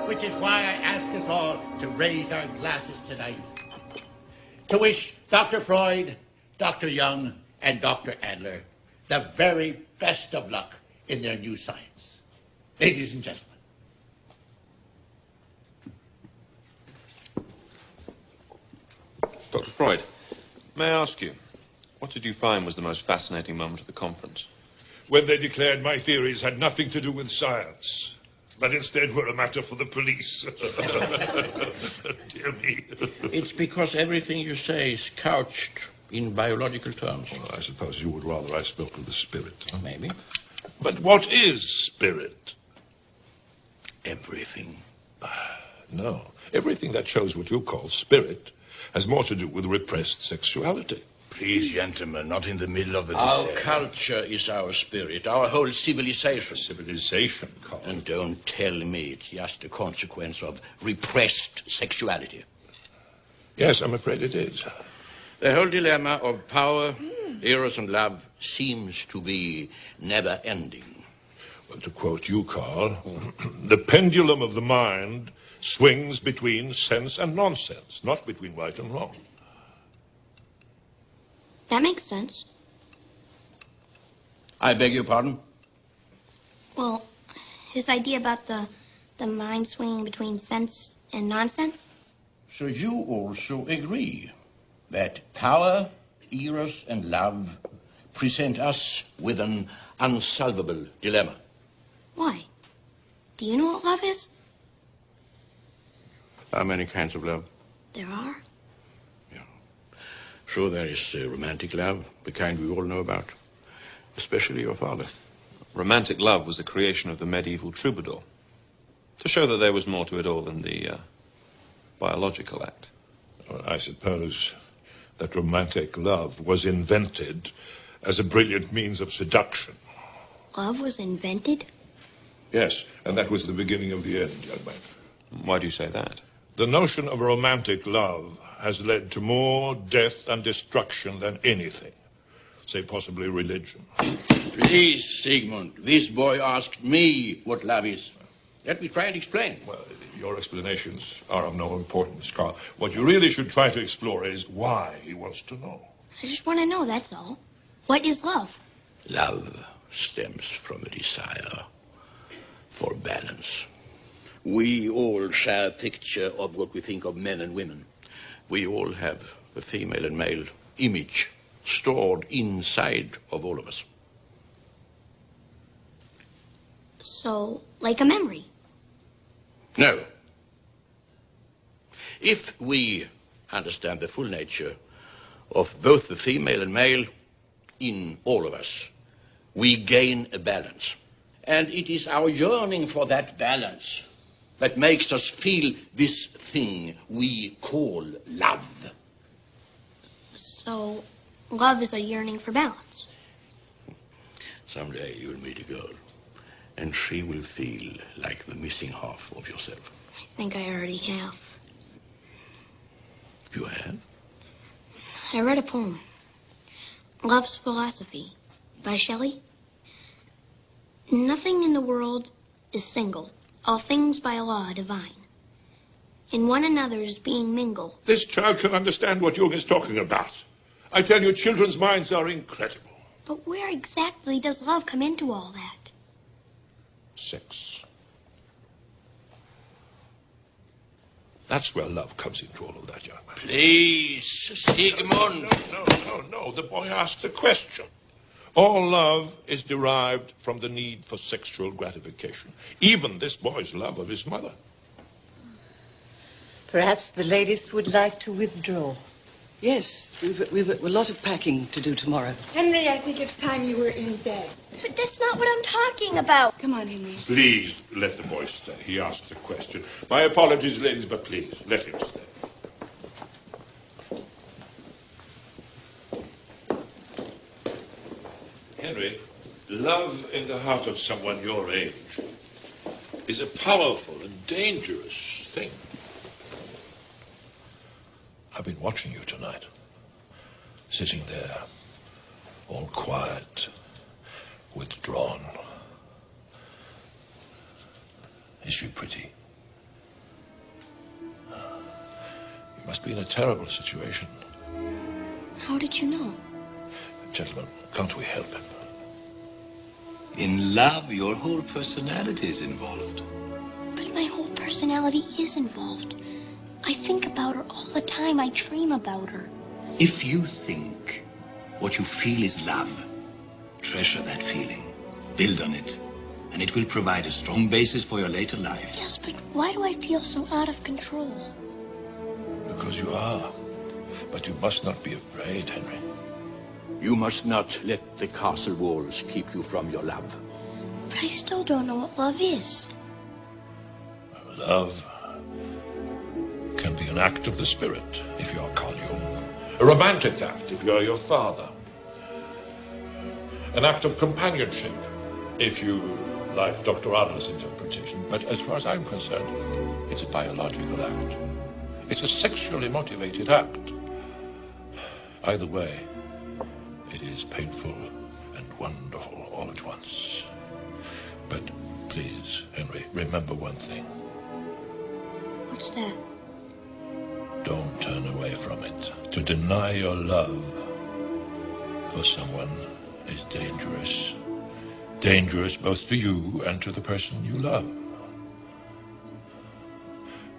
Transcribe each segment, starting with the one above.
which is why I ask us all to raise our glasses tonight to wish Dr. Freud, Dr. Jung, and Dr. Adler the very best of luck in their new science. Ladies and gentlemen. Dr. Freud, may I ask you, what did you find was the most fascinating moment of the conference? When they declared my theories had nothing to do with science, but instead were a matter for the police. Dear me. It's because everything you say is couched in biological terms. Well, I suppose you would rather I spoke of the spirit. Maybe. But what is spirit? Everything. No. Everything that shows what you call spirit has more to do with repressed sexuality. Please, gentlemen, not in the middle of the Our dissent. culture is our spirit, our whole civilization. Civilization, Carl. And don't tell me it's just a consequence of repressed sexuality. Yes, I'm afraid it is. The whole dilemma of power, eros, and love seems to be never-ending. Well, to quote you, Carl, the pendulum of the mind swings between sense and nonsense, not between right and wrong. That makes sense. I beg your pardon? Well, his idea about the mind swinging between sense and nonsense? So you also agree that power, eros, and love present us with an unsolvable dilemma? Why? Do you know what love is? How many kinds of love? There are. Sure, there is romantic love, the kind we all know about, especially your father. Romantic love was a creation of the medieval troubadour, to show that there was more to it all than the biological act. Well, I suppose that romantic love was invented as a brilliant means of seduction. Love was invented? Yes, and that was the beginning of the end, young man. Why do you say that? The notion of romantic love has led to more death and destruction than anything, say possibly religion. Please, Sigmund, this boy asked me what love is. Let me try and explain. Well, your explanations are of no importance, Carl. What you really should try to explore is why he wants to know. I just want to know, that's all. What is love? Love stems from a desire for balance. We all share a picture of what we think of men and women. We all have a female and male image stored inside of all of us. So, like a memory? No. If we understand the full nature of both the female and male in all of us, we gain a balance. And it is our yearning for that balance that makes us feel this thing we call love. So, love is a yearning for balance. Someday you'll meet a girl, and she will feel like the missing half of yourself. I think I already have. You have? I read a poem, Love's Philosophy, by Shelley. Nothing in the world is single. All things by law divine. In one another's being mingle. This child can understand what Jung is talking about. I tell you, children's minds are incredible. But where exactly does love come into all that? Sex. That's where love comes into all of that, young man. Please, Sigmund. No. The boy asked a question. All love is derived from the need for sexual gratification. Even this boy's love of his mother. Perhaps the ladies would like to withdraw. Yes, we've a lot of packing to do tomorrow. Henry, I think it's time you were in bed. But that's not what I'm talking about. Come on, Henry. Please, let the boy stay. He asked a question. My apologies, ladies, but please, let him stay. Henry, love in the heart of someone your age is a powerful and dangerous thing. I've been watching you tonight, sitting there, all quiet, withdrawn. Is she pretty? Must be in a terrible situation. How did you know? Gentlemen, can't we help him? In love, your whole personality is involved. But my whole personality is involved. I think about her all the time. I dream about her. If you think what you feel is love, treasure that feeling. Build on it. And it will provide a strong basis for your later life. Yes, but why do I feel so out of control? Because you are. But you must not be afraid, Henry. You must not let the castle walls keep you from your love. But I still don't know what love is. Love can be an act of the spirit, if you are Carl Jung. A romantic act, if you are your father. An act of companionship, if you like Dr. Adler's interpretation. But as far as I'm concerned, it's a biological act. It's a sexually motivated act. Either way, it is painful and wonderful all at once. But please, Henry, remember one thing. What's that? Don't turn away from it. To deny your love for someone is dangerous. Dangerous both to you and to the person you love.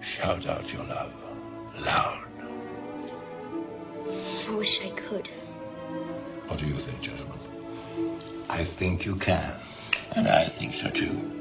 Shout out your love loud. I wish I could. What do you think, gentlemen? I think you can. And I think so too.